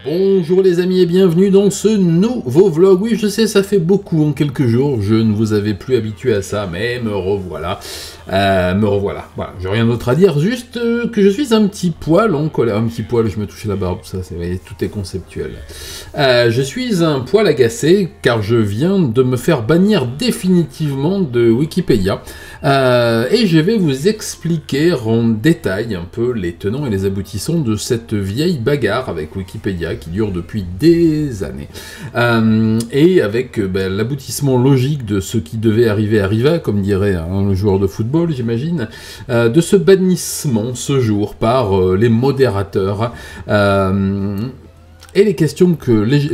Bonjour les amis et bienvenue dans ce nouveau vlog. Oui, je sais, ça fait beaucoup en quelques jours, je ne vous avais plus habitué à ça, mais me revoilà. Voilà, j'ai rien d'autre à dire, juste que je suis un petit poil en colère. Un petit poil, je me touchais la barbe, ça, tout est conceptuel. Je suis un poil agacé, car je viens de me faire bannir définitivement de Wikipédia. Et je vais vous expliquer en détail un peu les tenants et les aboutissants de cette vieille bagarre avec Wikipédia qui dure depuis des années. Et avec l'aboutissement logique de ce qui devait arriver arriva, comme dirait un joueur de football, j'imagine, de ce bannissement ce jour par les modérateurs. Et les questions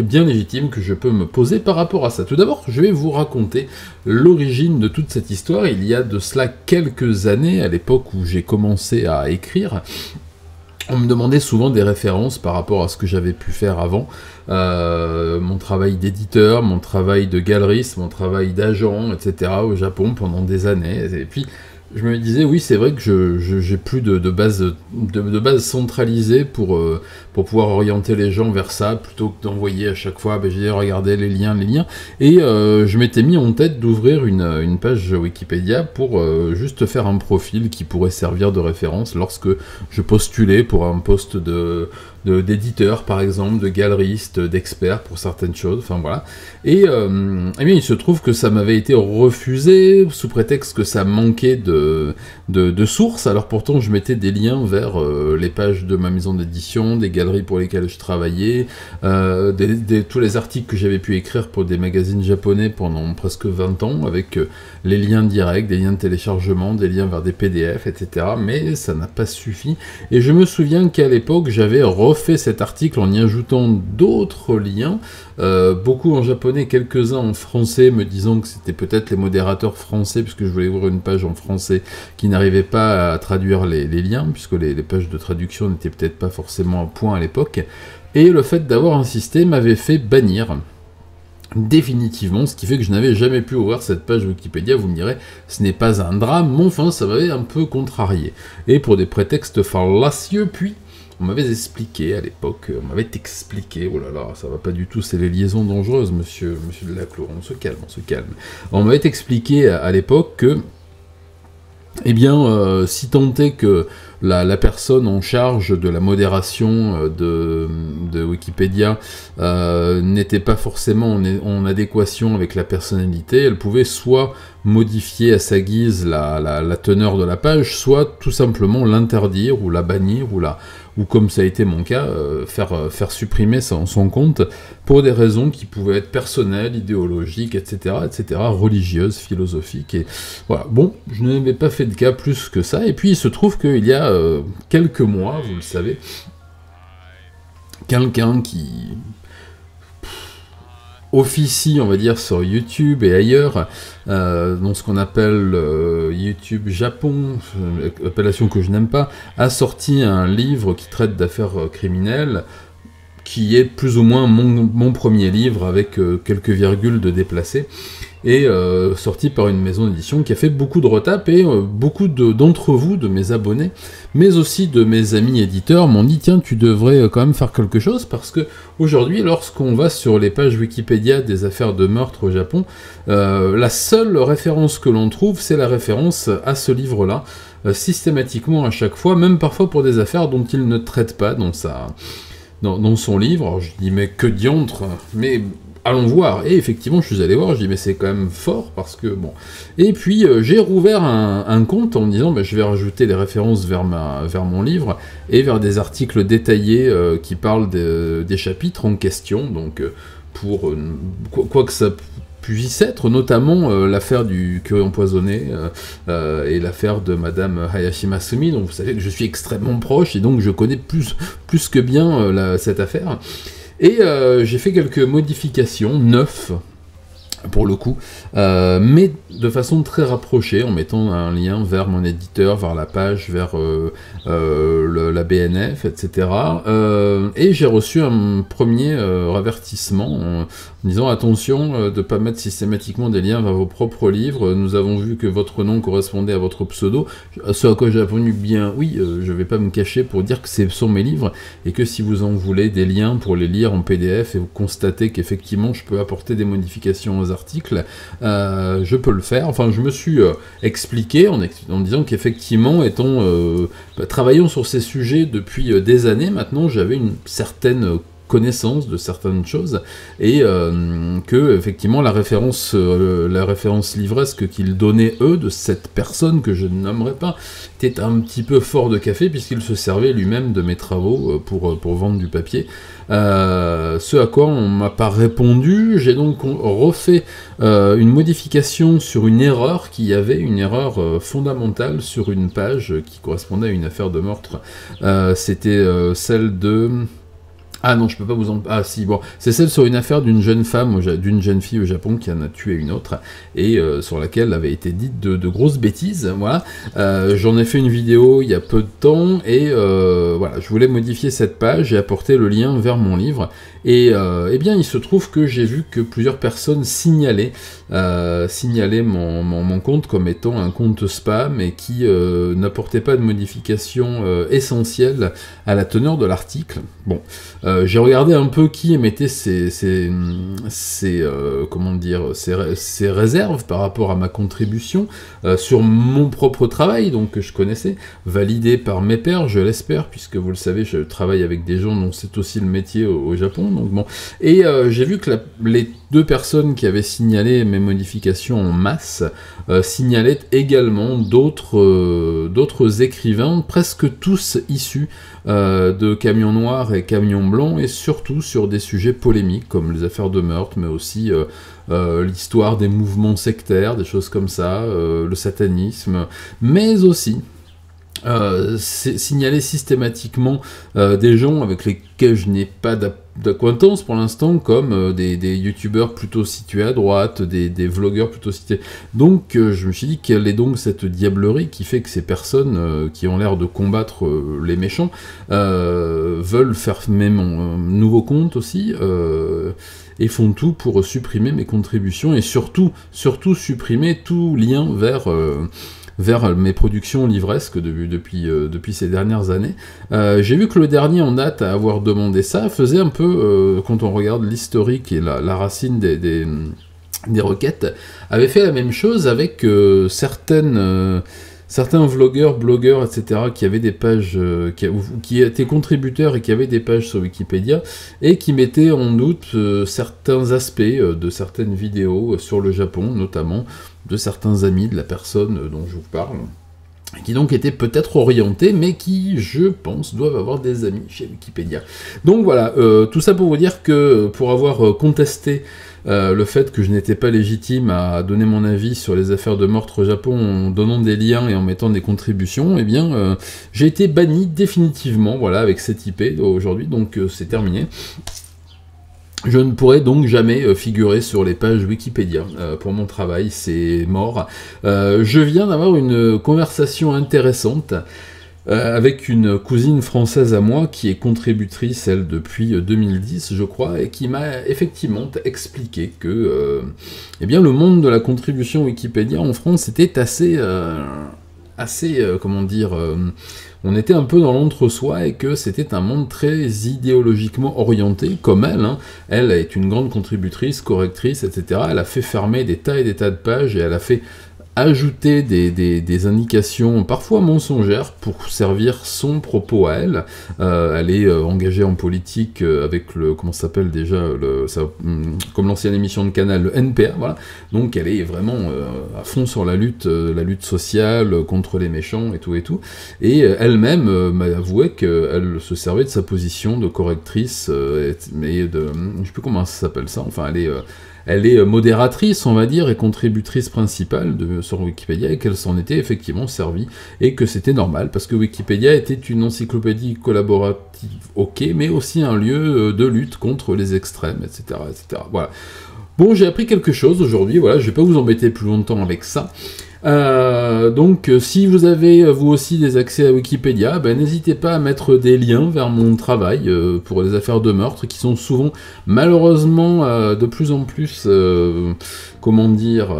bien légitimes que je peux me poser par rapport à ça. Tout d'abord, je vais vous raconter l'origine de toute cette histoire. Il y a de cela quelques années, à l'époque où j'ai commencé à écrire, on me demandait souvent des références par rapport à ce que j'avais pu faire avant. Mon travail d'éditeur, mon travail de galeriste, mon travail d'agent, etc. au Japon pendant des années. Et puis, je me disais, oui, c'est vrai que j'ai plus de base centralisée pour pouvoir orienter les gens vers ça, plutôt que d'envoyer à chaque fois, j'ai dit, regardez les liens. Et je m'étais mis en tête d'ouvrir une page Wikipédia pour juste faire un profil qui pourrait servir de référence lorsque je postulais pour un poste d'éditeur, par exemple, de galeriste, d'expert pour certaines choses, enfin voilà. Et eh bien, il se trouve que ça m'avait été refusé sous prétexte que ça manquait de sources. Alors pourtant, je mettais des liens vers les pages de ma maison d'édition, des galeries pour lesquelles je travaillais, tous les articles que j'avais pu écrire pour des magazines japonais pendant presque 20 ans, avec les liens directs, des liens de téléchargement, des liens vers des PDF, etc. Mais ça n'a pas suffi. Et je me souviens qu'à l'époque, j'avais refait cet article en y ajoutant d'autres liens, beaucoup en japonais, quelques-uns en français, me disant que c'était peut-être les modérateurs français, puisque je voulais ouvrir une page en français qui n'arrivait pas à traduire les liens, puisque les pages de traduction n'étaient peut-être pas forcément à point à l'époque. Et le fait d'avoir insisté m'avait fait bannir définitivement, ce qui fait que je n'avais jamais pu ouvrir cette page Wikipédia. Vous me direz, ce n'est pas un drame, mais enfin, ça m'avait un peu contrarié. Et pour des prétextes fallacieux, puis on m'avait expliqué à l'époque, oh là là, ça va pas du tout, c'est les liaisons dangereuses, monsieur Delaclos, on se calme. On m'avait expliqué à l'époque que, eh bien, si tant est que la personne en charge de la modération de Wikipédia n'était pas forcément en adéquation avec la personnalité, elle pouvait soit modifier à sa guise la teneur de la page, soit tout simplement l'interdire ou la bannir ou comme ça a été mon cas, faire supprimer son compte pour des raisons qui pouvaient être personnelles, idéologiques, etc., religieuses, philosophiques, et voilà. Bon, je n'avais pas fait de cas plus que ça, et puis il se trouve qu'il y a quelques mois, vous le savez, quelqu'un qui officie, on va dire, sur YouTube et ailleurs, dans ce qu'on appelle YouTube Japon, appellation que je n'aime pas, a sorti un livre qui traite d'affaires criminelles, qui est plus ou moins mon premier livre, avec quelques virgules de déplacés, et sorti par une maison d'édition qui a fait beaucoup de retapes, et beaucoup d'entre vous, de mes abonnés, mais aussi de mes amis éditeurs, m'ont dit, tiens, tu devrais quand même faire quelque chose, parce que aujourd'hui, lorsqu'on va sur les pages Wikipédia des affaires de meurtre au Japon, la seule référence que l'on trouve, c'est la référence à ce livre-là, systématiquement à chaque fois, même parfois pour des affaires dont il ne traite pas dans son livre. Alors je dis, mais que diantre, mais allons voir. Et effectivement, je suis allé voir, je dis, mais c'est quand même fort, parce que bon. Et puis, j'ai rouvert un compte en me disant, je vais rajouter les références vers mon livre, et vers des articles détaillés qui parlent des chapitres en question, donc pour quoi que ça puisse être, notamment l'affaire du curé empoisonné et l'affaire de Madame Hayashi Masumi, donc vous savez que je suis extrêmement proche, et donc je connais plus que bien cette affaire. Et j'ai fait quelques modifications, 9, pour le coup, mais de façon très rapprochée, en mettant un lien vers mon éditeur, vers la page, vers la BNF, etc. Et j'ai reçu un premier avertissement en disant attention de ne pas mettre systématiquement des liens vers vos propres livres, nous avons vu que votre nom correspondait à votre pseudo, ce à quoi j'ai répondu bien oui, je ne vais pas me cacher pour dire que ce sont mes livres, et que si vous en voulez des liens pour les lire en PDF et vous constatez qu'effectivement je peux apporter des modifications aux articles, je peux le faire. Enfin, je me suis expliqué en disant qu'effectivement, travaillant sur ces sujets depuis des années maintenant, j'avais une certaine connaissance de certaines choses, et que effectivement la référence livresque qu'ils donnaient eux de cette personne que je ne nommerai pas était un petit peu fort de café, puisqu'il se servait lui-même de mes travaux pour vendre du papier. Ce à quoi on m'a pas répondu. J'ai donc refait une modification sur une erreur qui avait, une erreur fondamentale sur une page qui correspondait à une affaire de meurtre. C'était celle de... Ah non, je peux pas vous en... Ah si, bon, c'est celle sur une affaire d'une jeune femme, d'une jeune fille au Japon qui en a tué une autre, et sur laquelle avait été dite de grosses bêtises, voilà. J'en ai fait une vidéo il y a peu de temps, et voilà, je voulais modifier cette page et apporter le lien vers mon livre, et eh bien il se trouve que j'ai vu que plusieurs personnes signalaient mon compte comme étant un compte spam, et qui n'apportait pas de modification essentielle à la teneur de l'article. Bon, j'ai regardé un peu qui émettait ces réserves par rapport à ma contribution sur mon propre travail, donc que je connaissais, validé par mes pairs, je l'espère, puisque vous le savez, je travaille avec des gens dont c'est aussi le métier au Japon, donc bon. Et j'ai vu que les deux personnes qui avaient signalé mes modifications en masse signalaient également d'autres écrivains, presque tous issus de Camions Noirs et Camions Blancs, et surtout sur des sujets polémiques comme les affaires de meurtre, mais aussi l'histoire des mouvements sectaires, des choses comme ça, le satanisme, mais aussi signaler systématiquement des gens avec lesquels je n'ai pas d'acquaintance pour l'instant, comme des youtubeurs plutôt situés à droite, des vlogueurs plutôt situés... Donc je me suis dit, quelle est donc cette diablerie qui fait que ces personnes qui ont l'air de combattre les méchants veulent faire même mon nouveau compte aussi, et font tout pour supprimer mes contributions, et surtout supprimer tout lien vers mes productions livresques depuis ces dernières années. J'ai vu que le dernier en date à avoir demandé ça faisait un peu, quand on regarde l'historique et la racine des requêtes, avait fait la même chose avec certains vlogueurs, blogueurs, etc., qui avaient des pages, qui étaient contributeurs et qui avaient des pages sur Wikipédia, et qui mettaient en doute certains aspects de certaines vidéos sur le Japon, notamment de certains amis de la personne dont je vous parle, qui donc étaient peut-être orientés, mais qui, je pense, doivent avoir des amis chez Wikipédia. Donc voilà, tout ça pour vous dire que, pour avoir contesté le fait que je n'étais pas légitime à donner mon avis sur les affaires de meurtre au Japon en donnant des liens et en mettant des contributions, eh bien, j'ai été banni définitivement, voilà, avec cette IP aujourd'hui, donc c'est terminé. Je ne pourrai donc jamais figurer sur les pages Wikipédia pour mon travail, c'est mort. Je viens d'avoir une conversation intéressante avec une cousine française à moi qui est contributrice, elle, depuis 2010, je crois, et qui m'a effectivement expliqué que eh bien, le monde de la contribution Wikipédia en France était assez comment dire... on était un peu dans l'entre-soi, et que c'était un monde très idéologiquement orienté, comme elle, hein. Elle est une grande contributrice, correctrice, etc. Elle a fait fermer des tas et des tas de pages, et elle a fait ajouter des indications parfois mensongères pour servir son propos à elle. Elle est engagée en politique avec le, comment ça s'appelle déjà, comme l'ancienne émission de Canal, le NPA, voilà. Donc elle est vraiment à fond sur la lutte sociale contre les méchants et tout et tout. Et elle-même m'a avoué qu'elle se servait de sa position de correctrice, mais de, je sais plus comment ça s'appelle ça, enfin elle est modératrice, on va dire, et contributrice principale sur Wikipédia, et qu'elle s'en était effectivement servie, et que c'était normal, parce que Wikipédia était une encyclopédie collaborative, ok, mais aussi un lieu de lutte contre les extrêmes, etc., etc. Voilà. Bon, j'ai appris quelque chose aujourd'hui, voilà, je vais pas vous embêter plus longtemps avec ça. Donc, si vous avez vous aussi des accès à Wikipédia, ben, n'hésitez pas à mettre des liens vers mon travail pour les affaires de meurtre qui sont souvent, malheureusement, de plus en plus, comment dire,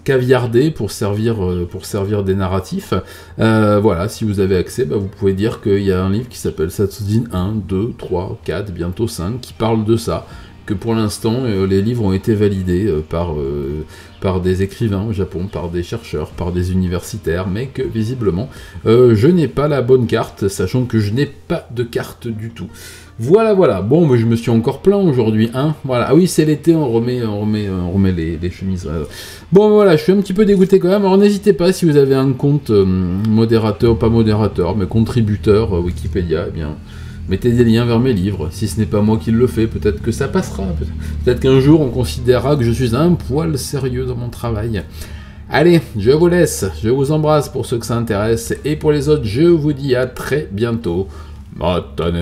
caviardés pour servir des narratifs. Voilà, si vous avez accès, ben, vous pouvez dire qu'il y a un livre qui s'appelle Satsujin 1, 2, 3, 4, bientôt 5, qui parle de ça. Que pour l'instant, les livres ont été validés par des écrivains au Japon, par des chercheurs, par des universitaires, mais que visiblement, je n'ai pas la bonne carte, sachant que je n'ai pas de carte du tout. Voilà, voilà. Bon, mais je me suis encore plaint aujourd'hui, hein. Voilà. Ah oui, c'est l'été, on remet les chemises. Bon, voilà, je suis un petit peu dégoûté quand même. Alors, n'hésitez pas, si vous avez un compte modérateur, pas modérateur, mais contributeur Wikipédia, eh bien... mettez des liens vers mes livres, si ce n'est pas moi qui le fais, peut-être que ça passera, peut-être qu'un jour on considérera que je suis un poil sérieux dans mon travail. Allez, je vous laisse, je vous embrasse pour ceux que ça intéresse, et pour les autres, je vous dis à très bientôt. Matane.